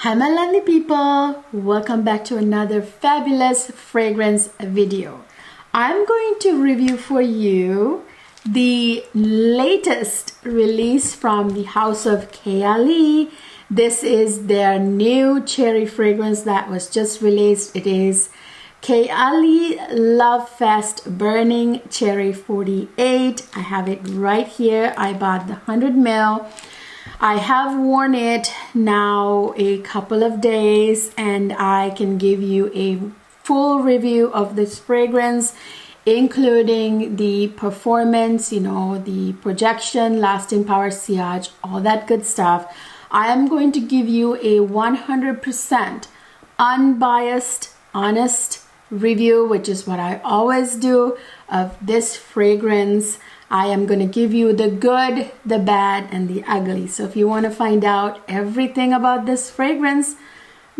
Hi my lovely people, welcome back to another fabulous fragrance video. I'm going to review for you the latest release from the house of Kayali. This is their new cherry fragrance that was just released. It is Kayali Lovefest Burning Cherry 48. I have it right here. I bought the 100 ml. I have worn it now a couple of days and I can give you a full review of this fragrance, including the performance, the projection, lasting power, sillage, all that good stuff. I am going to give you a 100% unbiased, honest review, which is what I always do of this fragrance. I am going to give you the good, the bad, and the ugly. So if you want to find out everything about this fragrance,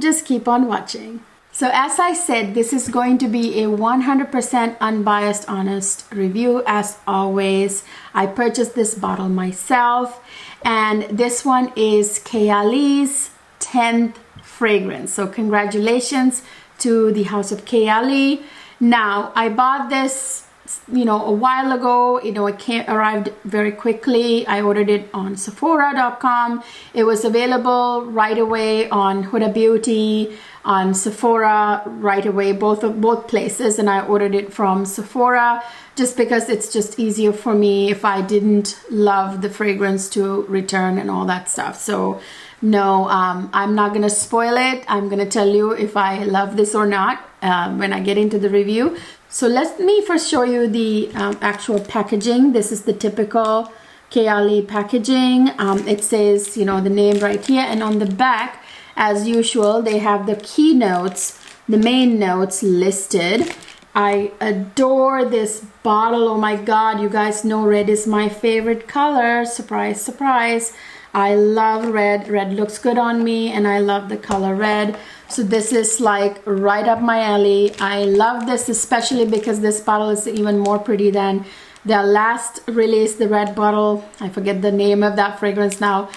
just keep on watching. So as I said, this is going to be a 100% unbiased, honest review. As always, I purchased this bottle myself, and this one is Kayali's 10th fragrance. So congratulations to the house of Kayali. Now, I bought this a while ago. It arrived very quickly. I ordered it on Sephora.com. It was available right away on Huda Beauty, on Sephora right away, both places, and I ordered it from Sephora just because it's just easier for me if I didn't love the fragrance to return and all that stuff. So no, I'm not gonna spoil it. I'm gonna tell you if I love this or not when I get into the review. So let me first show you the actual packaging. This is the typical Kayali packaging. It says, the name right here, and on the back, as usual, they have the keynotes, the main notes listed. I adore this bottle. Oh my God, you guys know red is my favorite color. Surprise, surprise. I love red. Red looks good on me, and I love the color red. So this is like right up my alley. I love this especially because this bottle is even more pretty than their last release, the red bottle. I forget the name of that fragrance now.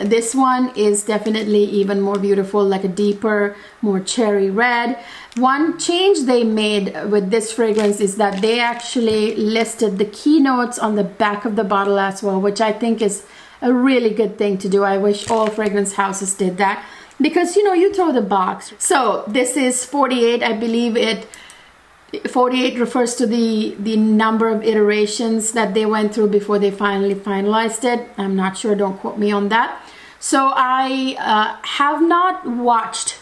This one is definitely even more beautiful, like a deeper, more cherry red. One change they made with this fragrance is that they actually listed the keynotes on the back of the bottle as well, which I think is a really good thing to do. I wish all fragrance houses did that, because you throw the box. So this is 48. I believe 48 refers to the number of iterations that they went through before they finally finalized it. I'm not sure, don't quote me on that. So I have not watched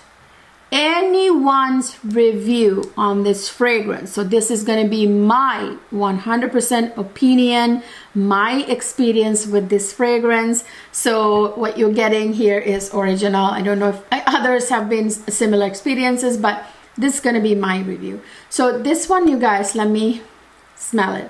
anyone's review on this fragrance. So this is going to be my 100% opinion, my experience with this fragrance. So what you're getting here is original. I don't know if others have been similar experiences, but this is going to be my review. So this one, you guys, let me smell it.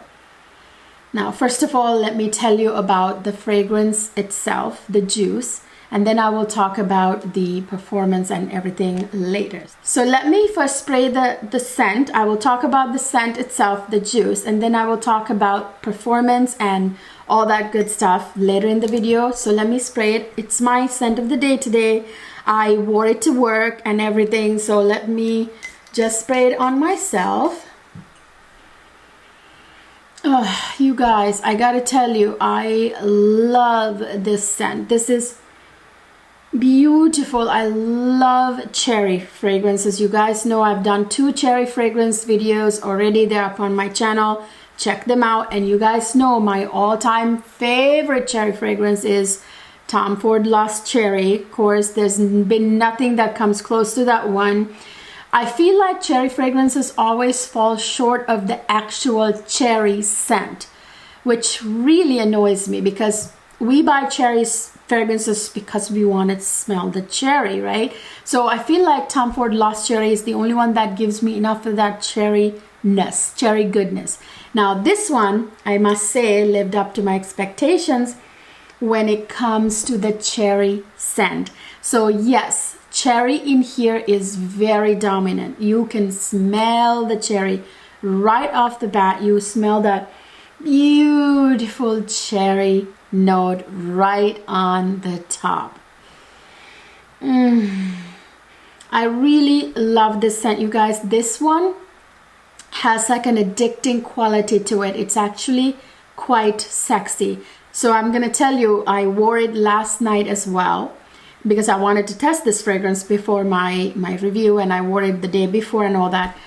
Now, first of all, let me tell you about the fragrance itself, the juice, and then I will talk about the performance and everything later. So let me first spray the scent. I will talk about the scent itself, the juice, and then I will talk about performance and all that good stuff later in the video. So let me spray it. It's my scent of the day today. I wore it to work and everything, so let me just spray it on myself. Oh, you guys, I gotta tell you, I love this scent. This is beautiful. I love cherry fragrances. You guys know I've done 2 cherry fragrance videos already. They're up on my channel. Check them out. And you guys know my all-time favorite cherry fragrance is Tom Ford Lost Cherry. Of course, there's been nothing that comes close to that one. I feel like cherry fragrances always fall short of the actual cherry scent, which really annoys me, because we buy fragrances because we want to smell the cherry, right? So I feel like Tom Ford Lost Cherry is the only one that gives me enough of that cherryness, cherry goodness. Now this one, I must say, lived up to my expectations when it comes to the cherry scent. So yes, cherry in here is very dominant. You can smell the cherry right off the bat. You smell that beautiful cherry note right on the top. I really love this scent, you guys. This one has like an addicting quality to it. It's actually quite sexy. So I'm gonna tell you, I wore it last night as well because I wanted to test this fragrance before my review, and I wore it the day before and all that.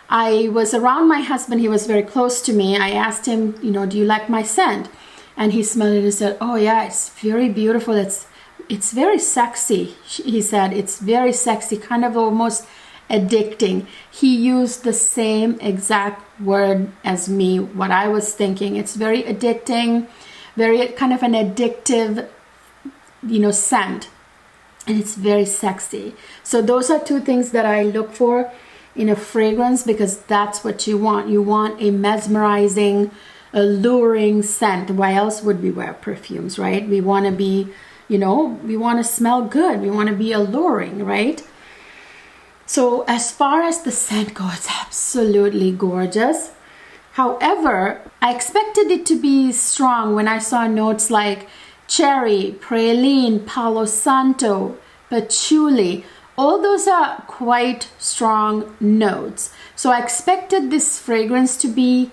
I was around my husband, he was very close to me. I asked him, you know, do you like my scent? And he smelled it and said, oh yeah, it's very beautiful. It's very sexy. He said, it's very sexy, kind of almost addicting. He used the same exact word as me, what I was thinking. It's very addicting, very kind of an addictive, you know, scent. And it's very sexy. So those are two things that I look for in a fragrance, because that's what you want. You want a mesmerizing, alluring scent. Why else would we wear perfumes, right? We want to be, you know, we want to smell good. We want to be alluring, right? So as far as the scent goes, it's absolutely gorgeous. However, I expected it to be strong when I saw notes like cherry, praline, Palo Santo, patchouli. All those are quite strong notes. So I expected this fragrance to be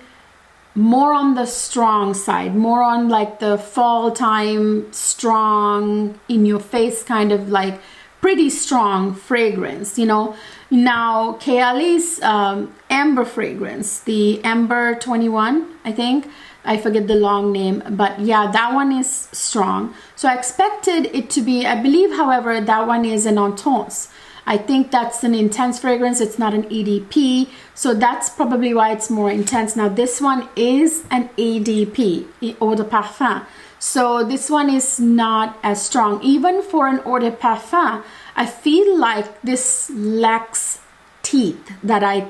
more on the strong side, more on like the fall time, strong, in your face kind of like pretty strong fragrance, you know. Now Kayali's amber fragrance, the Amber 21, I think, I forget the long name, but yeah, that one is strong. So I expected it to be, I believe, however, that one is an intense. I think that's an intense fragrance. It's not an EDP, so that's probably why it's more intense. Now this one is an EDP, eau de parfum. So this one is not as strong. Even for an eau de parfum, I feel like this lacks teeth that I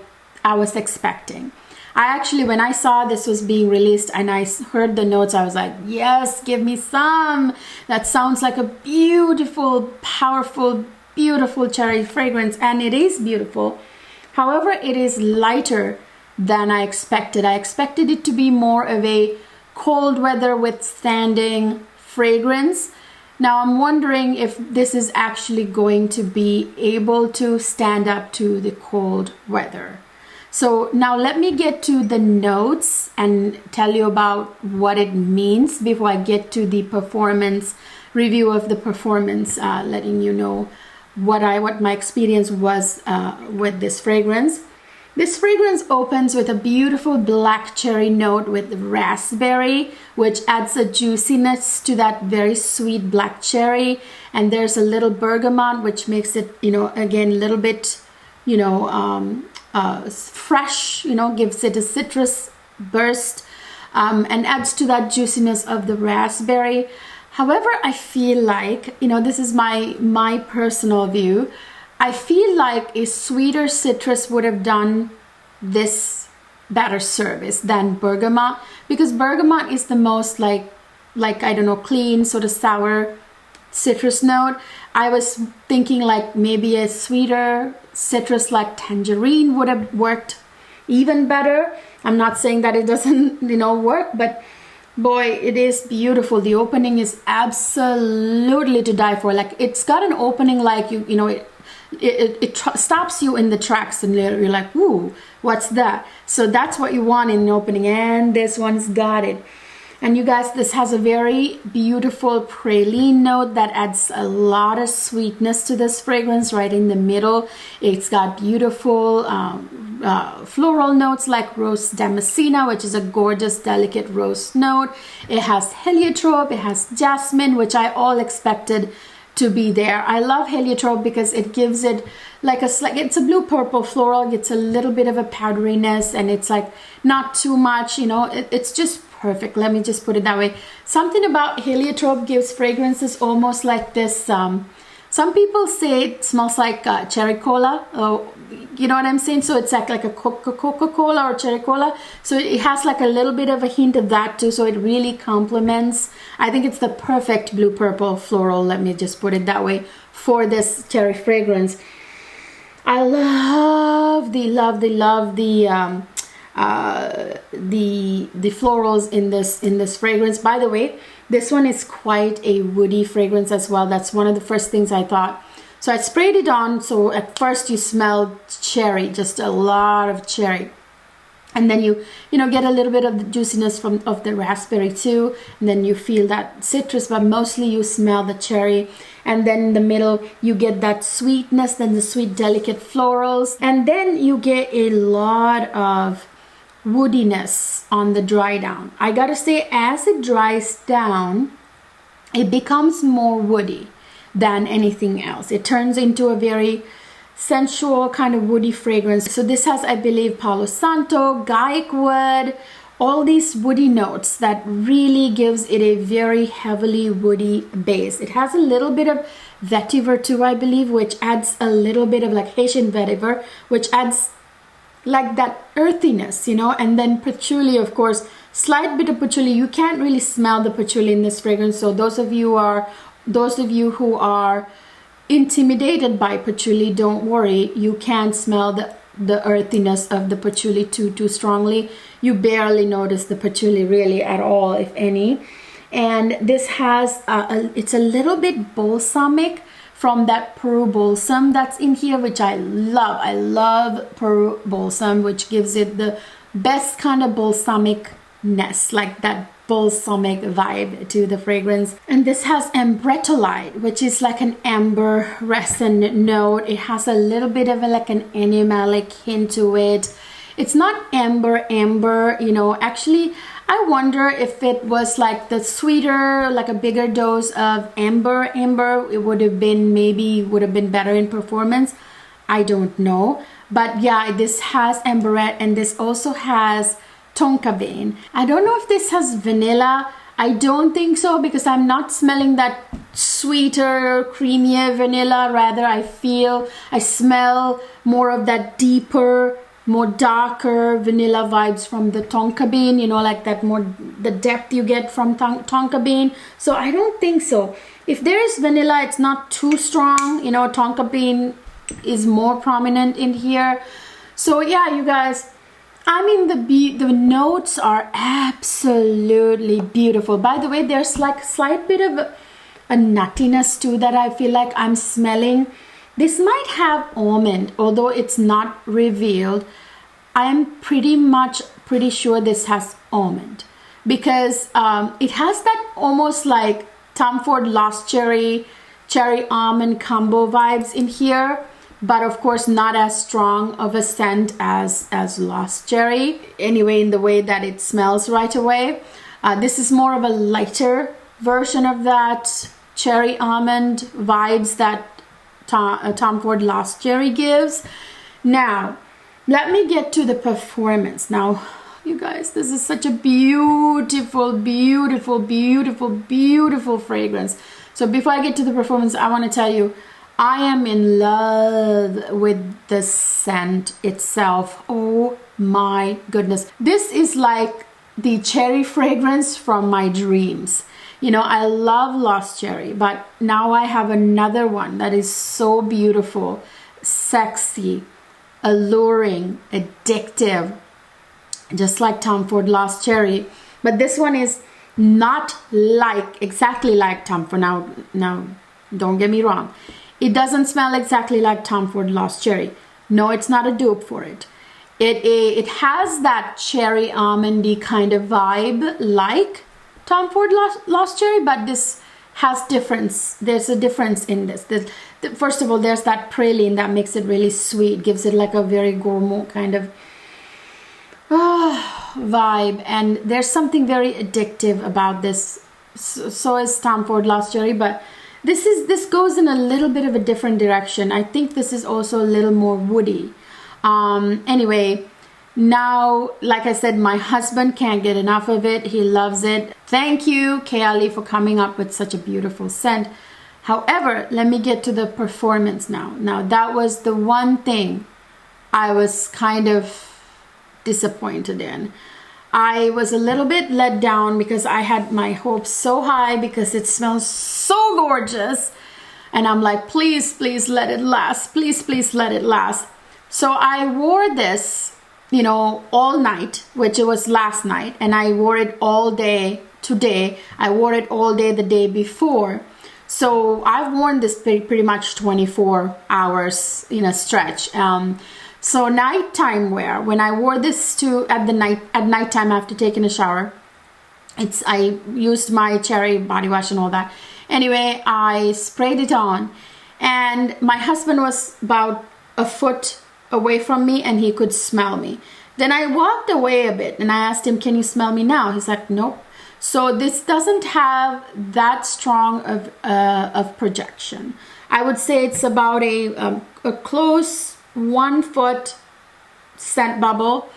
was expecting. I actually, when I saw this was being released and I heard the notes, I was like, yes, give me some. That sounds like a beautiful, powerful, beautiful cherry fragrance, and it is beautiful. However, it is lighter than I expected. I expected it to be more of a cold weather withstanding fragrance. Now I'm wondering if this is actually going to be able to stand up to the cold weather. So now let me get to the notes and tell you about what it means before I get to the performance review of the performance, letting you know what my experience was with this fragrance. This fragrance opens with a beautiful black cherry note with raspberry, which adds a juiciness to that very sweet black cherry. And there's a little bergamot, which makes it, you know, again, a little bit, you know, fresh, you know, gives it a citrus burst, and adds to that juiciness of the raspberry. However, I feel like, you know, this is my personal view, I feel like a sweeter citrus would have done this better service than bergamot, because bergamot is the most like I don't know, clean, sort of sour citrus note. I was thinking like maybe a sweeter citrus like tangerine would have worked even better. I'm not saying that it doesn't, you know, work, but boy, it is beautiful. The opening is absolutely to die for. Like, it's got an opening like you know, it stops you in the tracks, and you're like, ooh, what's that? So that's what you want in an opening, and this one's got it. And you guys, this has a very beautiful praline note that adds a lot of sweetness to this fragrance right in the middle. It's got beautiful floral notes like rose damascena, which is a gorgeous, delicate rose note. It has heliotrope, it has jasmine, which I all expected to be there. I love heliotrope because it gives it like it's a blue purple floral. It's a little bit of a powderiness, and it's like not too much, you know, it's just perfect. Let me just put it that way. Something about heliotrope gives fragrances almost like this. Some people say it smells like cherry cola. You know what I'm saying? So it's like a Coca-Cola or cherry cola. So it has like a little bit of a hint of that too. So it really complements. I think it's the perfect blue purple floral. Let me just put it that way for this cherry fragrance. I love the florals in this fragrance. By the way, this one is quite a woody fragrance as well. That's one of the first things I thought. So I sprayed it on. So at first you smell cherry, just a lot of cherry. And then you get a little bit of the juiciness of the raspberry too. And then you feel that citrus, but mostly you smell the cherry. And then in the middle, you get that sweetness, then the sweet, delicate florals. And then you get a lot of woodiness on the dry down. I gotta say, as it dries down, it becomes more woody than anything else. It turns into a very sensual kind of woody fragrance. So this has, I believe, Palo Santo, Gaiac wood, all these woody notes that really gives it a very heavily woody base. It has a little bit of vetiver too, I believe, which adds a little bit of like Haitian vetiver, which adds like that earthiness, and then patchouli, of course, slight bit of patchouli. You can't really smell the patchouli in this fragrance. So those of you who are intimidated by patchouli, don't worry, you can't smell the earthiness of the patchouli too strongly. You barely notice the patchouli really at all, if any. And this has it's a little bit balsamic from that Peru balsam that's in here, which I love Peru balsam, which gives it the best kind of balsamicness, like that balsamic vibe to the fragrance. And this has ambretolite, which is like an amber resin note. It has a little bit of like an animalic hint to it. It's not amber, actually I wonder if it was like the sweeter, like a bigger dose of amber, it would have been better in performance. I don't know. But yeah, this has amberette, and this also has tonka bean. I don't know if this has vanilla. I don't think so, because I'm not smelling that sweeter, creamier vanilla. Rather, I smell more of that deeper, more darker vanilla vibes from the tonka bean, like that more, the depth you get from tonka bean. So I don't think so. If there is vanilla, it's not too strong. Tonka bean is more prominent in here. So yeah, you guys, I mean, the notes are absolutely beautiful. By the way, there's like a slight bit of a nuttiness too that I feel like I'm smelling. This might have almond, although it's not revealed. I'm pretty sure this has almond, because it has that almost like Tom Ford Lost Cherry almond combo vibes in here. But of course not as strong of a scent as Lost Cherry. Anyway, in the way that it smells right away. This is more of a lighter version of that cherry almond vibes that Tom Ford Lost Cherry gives. Now, let me get to the performance. Now, you guys, this is such a beautiful, beautiful, beautiful, beautiful fragrance. So before I get to the performance, I want to tell you, I am in love with the scent itself. Oh my goodness. This is like the cherry fragrance from my dreams. I love Lost Cherry, but now I have another one that is so beautiful, sexy, alluring, addictive, just like Tom Ford Lost Cherry. But this one is not exactly like Tom Ford. Now, don't get me wrong. It doesn't smell exactly like Tom Ford Lost Cherry. No, it's not a dupe for it. It has that cherry almondy kind of vibe like Tom Ford Lost Cherry, but this has difference. There's a difference in this. First of all, there's that praline that makes it really sweet, gives it like a very gourmet kind of vibe. And there's something very addictive about this. So is Tom Ford Lost Cherry, but this goes in a little bit of a different direction. I think this is also a little more woody. Anyway, now, like I said, my husband can't get enough of it. He loves it. Thank you, Kayali, for coming up with such a beautiful scent. However, let me get to the performance now. Now, that was the one thing I was kind of disappointed in. I was a little bit let down because I had my hopes so high because it smells so gorgeous. And I'm like, please, please let it last. Please, please let it last. So I wore this, all night, which it was last night. And I wore it all day today. I wore it all day the day before. So I've worn this pretty much 24 hours in a stretch. So nighttime wear, when I wore this at nighttime after taking a shower, I used my cherry body wash and all that. Anyway, I sprayed it on, and my husband was about a foot away from me and he could smell me. Then I walked away a bit and I asked him, can you smell me now? He's like, nope. So this doesn't have that strong of projection. I would say it's about a close 1 foot scent bubble.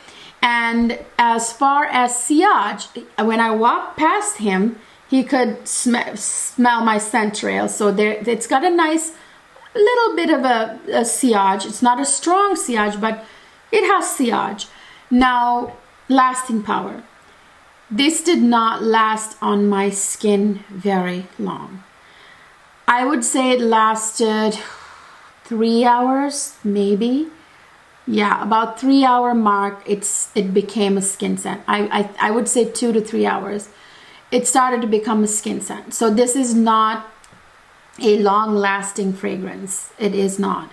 And as far as sillage, when I walked past him, he could smell my scent trail. So it's got a nice little bit of a sillage. It's not a strong sillage, but it has sillage. Now, lasting power. This did not last on my skin very long. I would say it lasted 3 hours, maybe. Yeah, about 3 hour mark, it became a skin scent. I would say 2 to 3 hours. It started to become a skin scent. So this is not a long-lasting fragrance. It is not.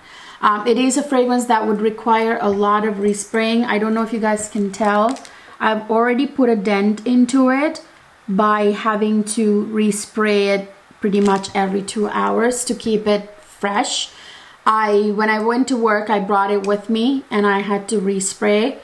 It is a fragrance that would require a lot of respraying. I don't know if you guys can tell. I've already put a dent into it by having to respray it pretty much every 2 hours to keep it fresh. When I went to work, I brought it with me and I had to respray.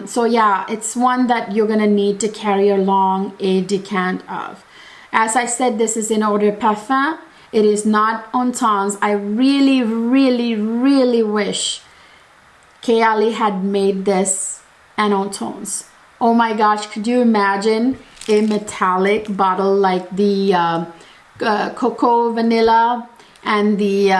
So yeah, it's one that you're gonna need to carry along a decant of. As I said, this is in eau de parfum. It is not on tons. I really, really, really wish Kayali had made this an on tons. Oh my gosh, could you imagine a metallic bottle like the cocoa vanilla and the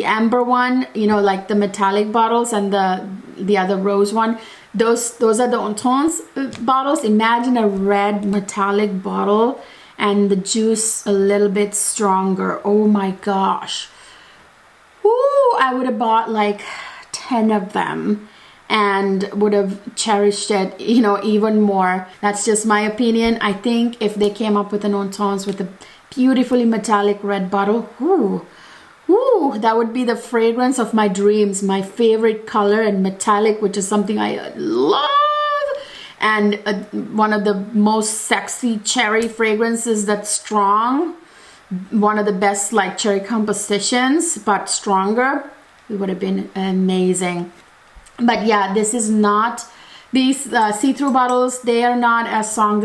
amber one, you know, like the metallic bottles, and the other rose one. Those are the on tons bottles. Imagine a red metallic bottle and the juice a little bit stronger. Oh my gosh. Ooh, I would have bought like 10 of them and would have cherished it, you know, even more. That's just my opinion. I think if they came up with an on tons with a beautifully metallic red bottle, ooh, that would be the fragrance of my dreams. My favorite color, and metallic, which is something I love. And one of the most sexy cherry fragrances that's strong. One of the best like cherry compositions, but stronger. It would have been amazing. But yeah, this is not, these see-through bottles, they are not as strong.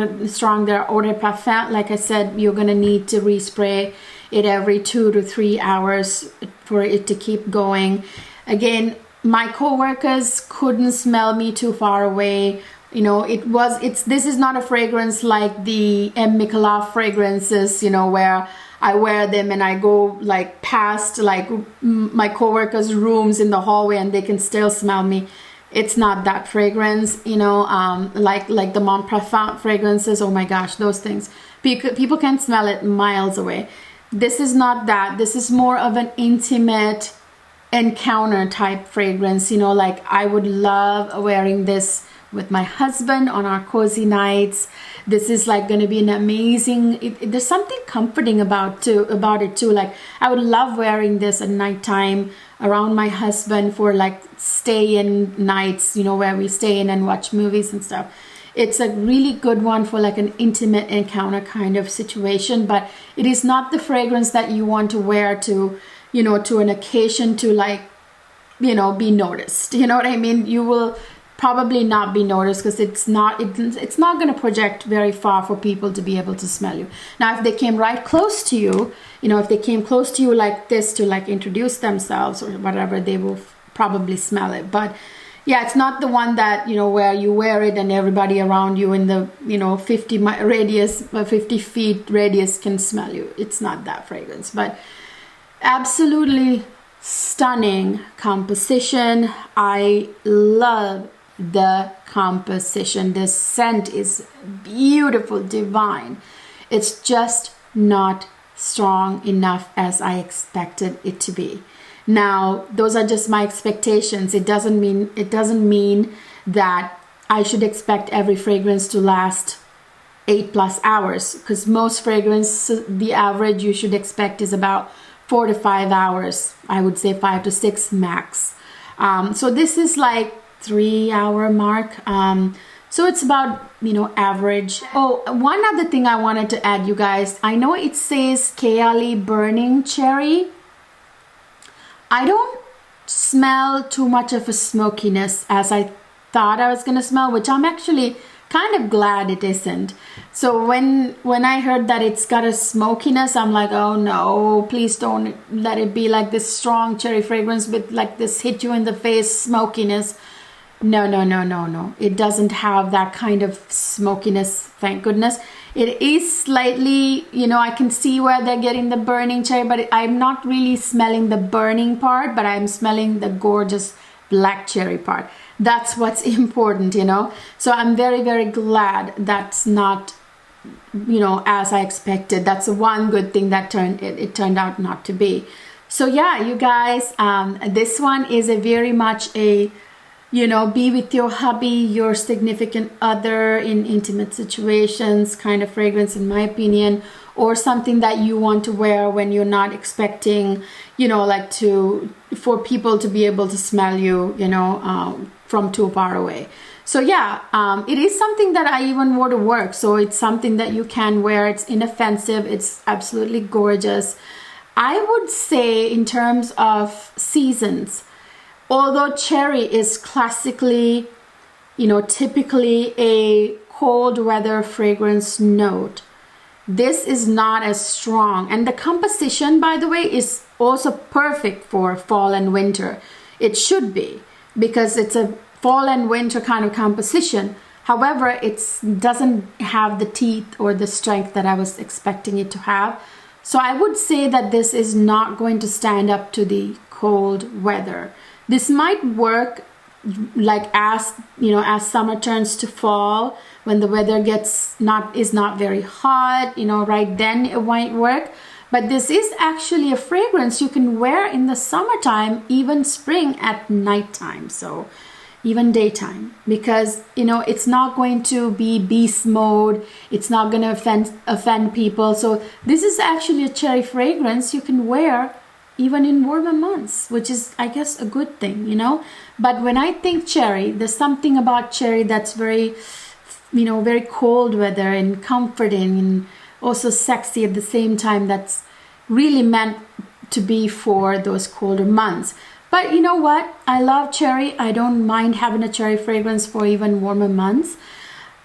They're eau de parfum. Like I said, you're gonna need to respray it every 2 to 3 hours for it to keep going. Again, my co-workers couldn't smell me too far away. You know, this is not a fragrance like the M. Michelaf fragrances, you know, where I wear them and I go like past like my co-workers' rooms in the hallway and they can still smell me. It's not that fragrance, you know, like the Mon Parfum fragrances. Oh my gosh, those things. People can smell it miles away. This is not that. This is more of an intimate encounter type fragrance, you know, like I would love wearing this with my husband on our cozy nights. This is like going to be an amazing, there's something comforting about it too. Like I would love wearing this at nighttime around my husband for like stay in nights, you know, where we stay in and watch movies and stuff. It's a really good one for like an intimate encounter kind of situation, but it is not the fragrance that you want to wear to, you know, to an occasion to like, you know, be noticed. You know what I mean? You will probably not be noticed because it's not going to project very far for people to be able to smell you. Now, if they came right close to you, you know, if they came close to you like this to like introduce themselves or whatever, they will probably smell it. But yeah, it's not the one that, you know, where you wear it and everybody around you in the, you know, 50 feet radius can smell you. It's not that fragrance, but absolutely stunning composition. I love the composition. The scent is beautiful, divine. It's just not strong enough as I expected it to be. Now, those are just my expectations. It doesn't mean that I should expect every fragrance to last 8+ hours, because most fragrance, the average you should expect is about 4 to 5 hours. I would say 5 to 6 max. So this is like 3-hour mark. So it's about, you know, average. Oh, one other thing I wanted to add, you guys. I know it says Kayali Burning Cherry. I don't smell too much of a smokiness as I thought I was gonna smell, which I'm actually kind of glad it isn't. So when I heard that it's got a smokiness, I'm like, oh no, please don't let it be like this strong cherry fragrance with like this hit you in the face smokiness. No, no, no, no, no. It doesn't have that kind of smokiness, thank goodness. It is slightly, you know, I can see where they're getting the burning cherry, but I'm not really smelling the burning part, but I'm smelling the gorgeous black cherry part. That's what's important, you know. So I'm very, very glad that's not, you know, as I expected. That's one good thing that it turned out not to be. So yeah, you guys, this one is a very much a, you know, be with your hubby, your significant other in intimate situations kind of fragrance, in my opinion, or something that you want to wear when you're not expecting, you know, like for people to be able to smell you, you know, from too far away. So yeah, it is something that I even wore to work. So it's something that you can wear. It's inoffensive. It's absolutely gorgeous. I would say in terms of seasons, although cherry is classically, you know, typically a cold weather fragrance note, this is not as strong. And the composition, by the way, is also perfect for fall and winter. It should be, because it's a fall and winter kind of composition. However, it doesn't have the teeth or the strength that I was expecting it to have. So I would say that this is not going to stand up to the cold weather. This might work like as, you know, as summer turns to fall, when the weather is not very hot, you know, right then it might work. But this is actually a fragrance you can wear in the summertime, even spring at nighttime, so even daytime, because, you know, it's not going to be beast mode. It's not going to offend people. So this is actually a cherry fragrance you can wear even in warmer months, which is, I guess, a good thing, you know. But when I think cherry, there's something about cherry that's very, you know, very cold weather and comforting and also sexy at the same time. That's really meant to be for those colder months. But you know what? I love cherry. I don't mind having a cherry fragrance for even warmer months.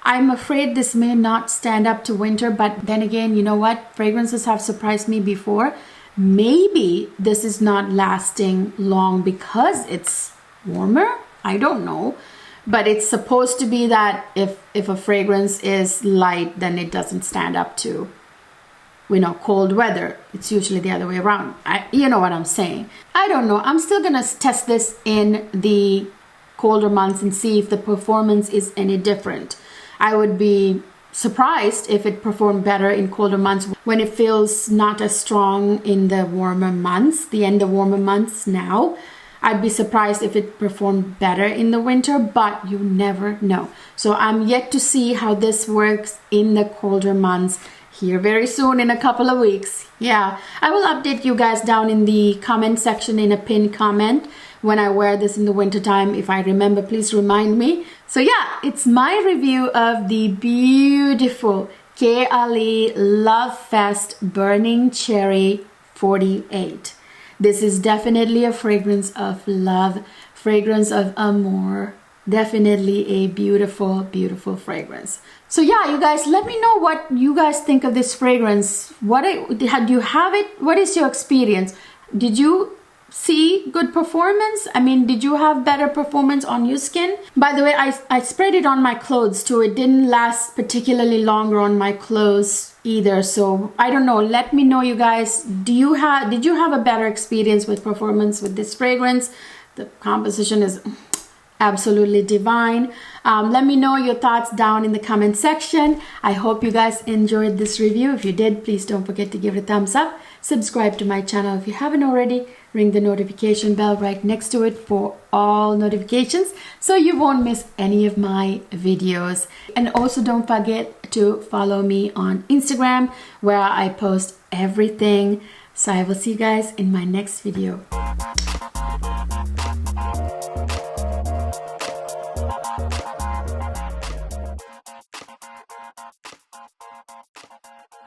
I'm afraid this may not stand up to winter, but then again, you know what? Fragrances have surprised me before. Maybe this is not lasting long because it's warmer. I don't know. But it's supposed to be that if a fragrance is light, then it doesn't stand up to, you know, cold weather. It's usually the other way around. You know what I'm saying. I don't know. I'm still going to test this in the colder months and see if the performance is any different. I would be surprised if it performed better in colder months when it feels not as strong in the warmer months, the end of warmer months now. I'd be surprised if it performed better in the winter, but you never know. So I'm yet to see how this works in the colder months here very soon, in a couple of weeks. Yeah, I will update you guys down in the comment section in a pinned comment when I wear this in the winter time. If I remember, please remind me. So yeah, it's my review of the beautiful Kayali Lovefest Burning Cherry 48. This is definitely a fragrance of love, fragrance of amour. Definitely a beautiful, beautiful fragrance. So yeah, you guys, let me know what you guys think of this fragrance. Do you have it? What is your experience? Did you see good performance? I mean, did you have better performance on your skin? By the way, I sprayed it on my clothes too. It didn't last particularly longer on my clothes either. So I don't know. Let me know, you guys. Did you have a better experience with performance with this fragrance? The composition is absolutely divine. Let me know your thoughts down in the comment section. I hope you guys enjoyed this review. If you did, please don't forget to give it a thumbs up. Subscribe to my channel if you haven't already. ring the notification bell right next to it for all notifications so you won't miss any of my videos. And also don't forget to follow me on Instagram where I post everything. So I will see you guys in my next video.